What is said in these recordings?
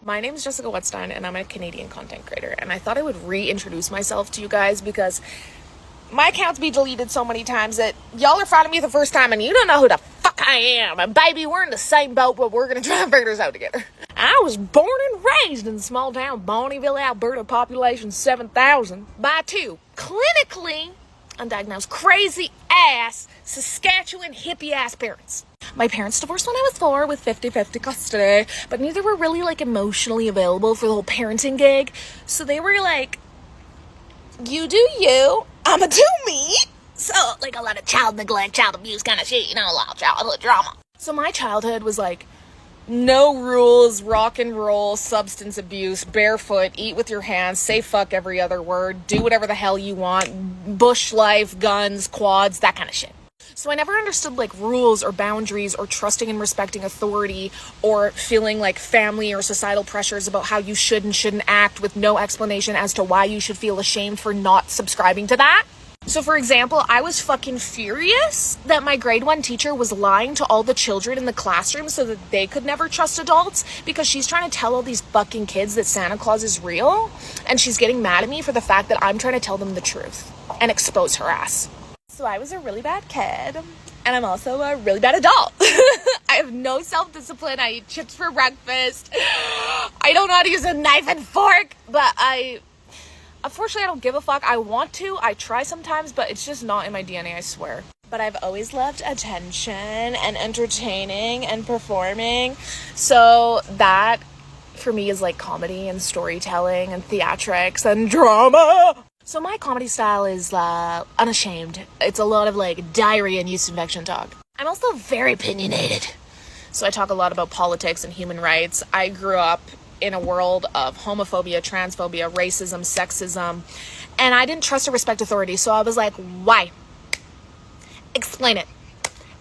My name is Jessica Wetstein, and I'm a Canadian content creator, and I thought I would reintroduce myself to you guys because my account's been deleted so many times that y'all are finding me the first time and you don't know who the fuck I am. And baby, we're in the same boat, but we're gonna try and figure this out together. I was born and raised in the small town Bonnyville, Alberta, population 7,000, by two clinically undiagnosed crazy ass Saskatchewan hippie ass parents. My parents divorced when I was 4 with 50-50 custody, but neither were really emotionally available for the whole parenting gig. So they were like, you do you, I'ma do me. So a lot of child neglect, child abuse kind of shit, a lot of childhood drama. So my childhood was no rules, rock and roll, substance abuse, barefoot, eat with your hands, say fuck every other word, do whatever the hell you want, bush life, guns, quads, that kind of shit. So I never understood rules or boundaries or trusting and respecting authority or feeling family or societal pressures about how you should and shouldn't act with no explanation as to why you should feel ashamed for not subscribing to that. So for example, I was fucking furious that my grade 1 teacher was lying to all the children in the classroom so that they could never trust adults because she's trying to tell all these fucking kids that Santa Claus is real, and she's getting mad at me for the fact that I'm trying to tell them the truth and expose her ass. So I was a really bad kid, and I'm also a really bad adult. I have no self-discipline. I eat chips for breakfast. I don't know how to use a knife and fork, but unfortunately, I don't give a fuck. I want to. I try sometimes, but it's just not in my DNA, I swear. But I've always loved attention and entertaining and performing. So that, for me, is comedy and storytelling and theatrics and drama. So my comedy style is unashamed. It's a lot of diarrhea and yeast infection talk. I'm also very opinionated. So I talk a lot about politics and human rights. I grew up in a world of homophobia, transphobia, racism, sexism, and I didn't trust or respect authority. So I was like, why? Explain it.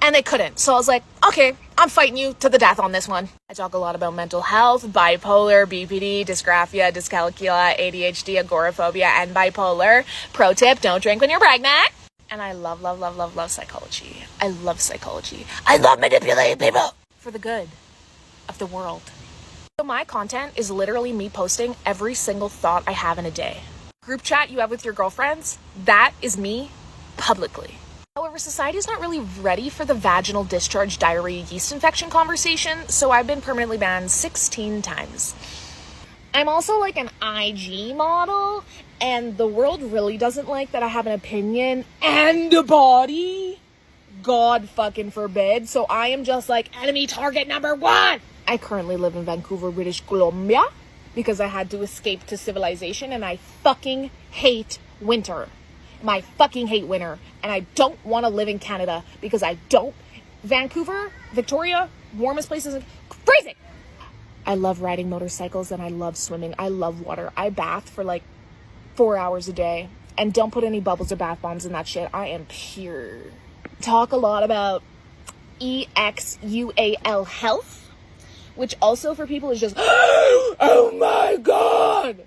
And they couldn't. So I was like, okay, I'm fighting you to the death on this one. I talk a lot about mental health, bipolar, BPD, dysgraphia, dyscalculia, ADHD, agoraphobia, and bipolar. Pro tip, don't drink when you're pregnant. And I love psychology. I love psychology. I love manipulating people for the good of the world. So my content is literally me posting every single thought I have in a day. Group chat you have with your girlfriends, that is me publicly. However, society is not really ready for the vaginal discharge diarrhea yeast infection conversation, so I've been permanently banned 16 times. I'm also an IG model, and the world really doesn't like that I have an opinion and a body. God fucking forbid. So I am just enemy target number 1. I currently live in Vancouver, British Columbia, because I had to escape to civilization, and I fucking hate winter. I fucking hate winter, and I don't want to live in Canada because I don't. Vancouver, Victoria, warmest places, freezing. I love riding motorcycles and I love swimming. I love water. I bath for 4 hours a day, and don't put any bubbles or bath bombs in that shit. I am pure. Talk a lot about EXUAL health, which also for people is just, oh my God.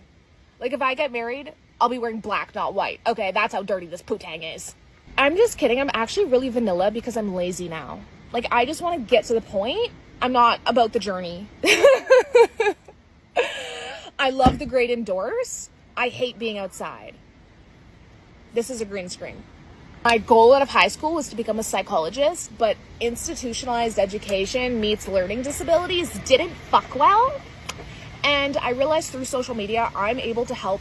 If I get married, I'll be wearing black, not white. Okay, that's how dirty this putang is. I'm just kidding. I'm actually really vanilla because I'm lazy now. I just want to get to the point. I'm not about the journey. I love the great indoors. I hate being outside. This is a green screen. My goal out of high school was to become a psychologist, but institutionalized education meets learning disabilities didn't fuck well. And I realized through social media, I'm able to help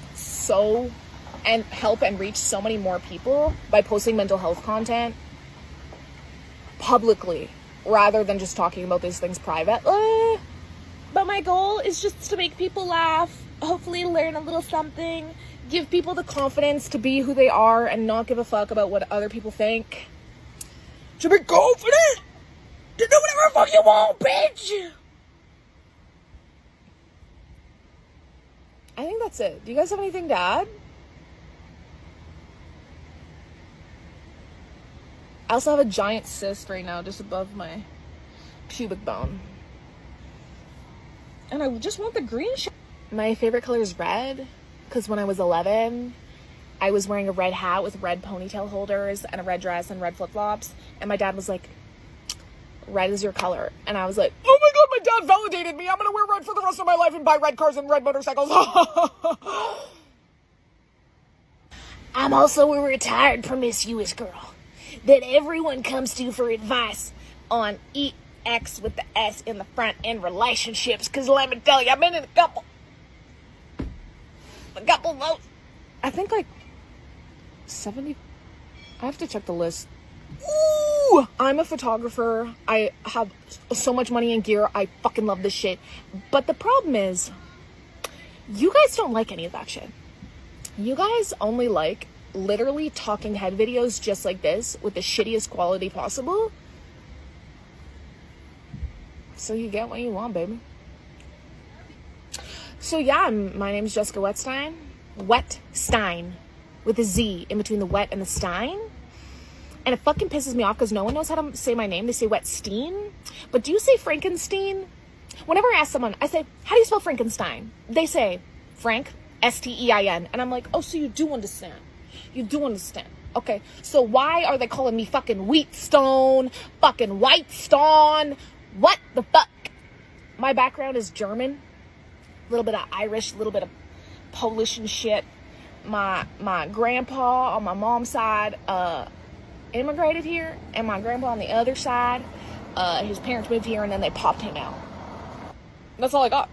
and reach so many more people by posting mental health content publicly rather than just talking about these things privately. But my goal is just to make people laugh, hopefully learn a little something, give people the confidence to be who they are and not give a fuck about what other people think. To be confident to do whatever the fuck you want, bitch. I think that's it. Do you guys have anything to add? I also have a giant cyst right now just above my pubic bone. And I just want the green shit. My favorite color is red, because when I was 11, I was wearing a red hat with red ponytail holders and a red dress and red flip-flops. And my dad was like, red is your color. And I was like, oh my God, my dad that validated me. I'm gonna wear red for the rest of my life and buy red cars and red motorcycles. I'm also a retired promiscuous girl that everyone comes to for advice on EX with the S in the front in relationships. Because let me tell you, I've been in a couple of those. I think like 70. I have to check the list. Ooh, I'm a photographer. I have so much money and gear. I fucking love this shit. But the problem is, you guys don't like any of that shit. You guys only like literally talking head videos just like this with the shittiest quality possible. So you get what you want, baby. So yeah, my name is Jessica Wetstein. Wetstein. With a Z in between the wet and the stein. And it fucking pisses me off because no one knows how to say my name. They say Wetstein. But do you say Frankenstein? Whenever I ask someone, I say, how do you spell Frankenstein? They say, Frank, S-T-E-I-N. And I'm like, oh, so you do understand. You do understand. Okay, so why are they calling me fucking Wheatstone, fucking Whitestone? What the fuck? My background is German. A little bit of Irish, a little bit of Polish and shit. My grandpa on my mom's side immigrated here, and my grandpa on the other side, his parents moved here and then they popped him out. That's all I got.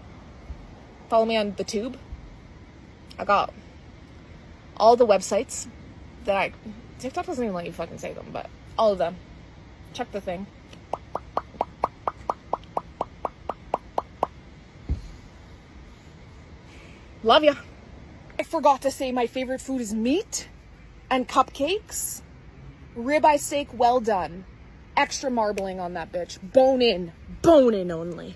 Follow me on the tube. I got all the websites that TikTok doesn't even let you fucking say them, but all of them. Check the thing. Love ya. I forgot to say my favorite food is meat and cupcakes. Ribeye steak, well done. Extra marbling on that bitch. Bone in only.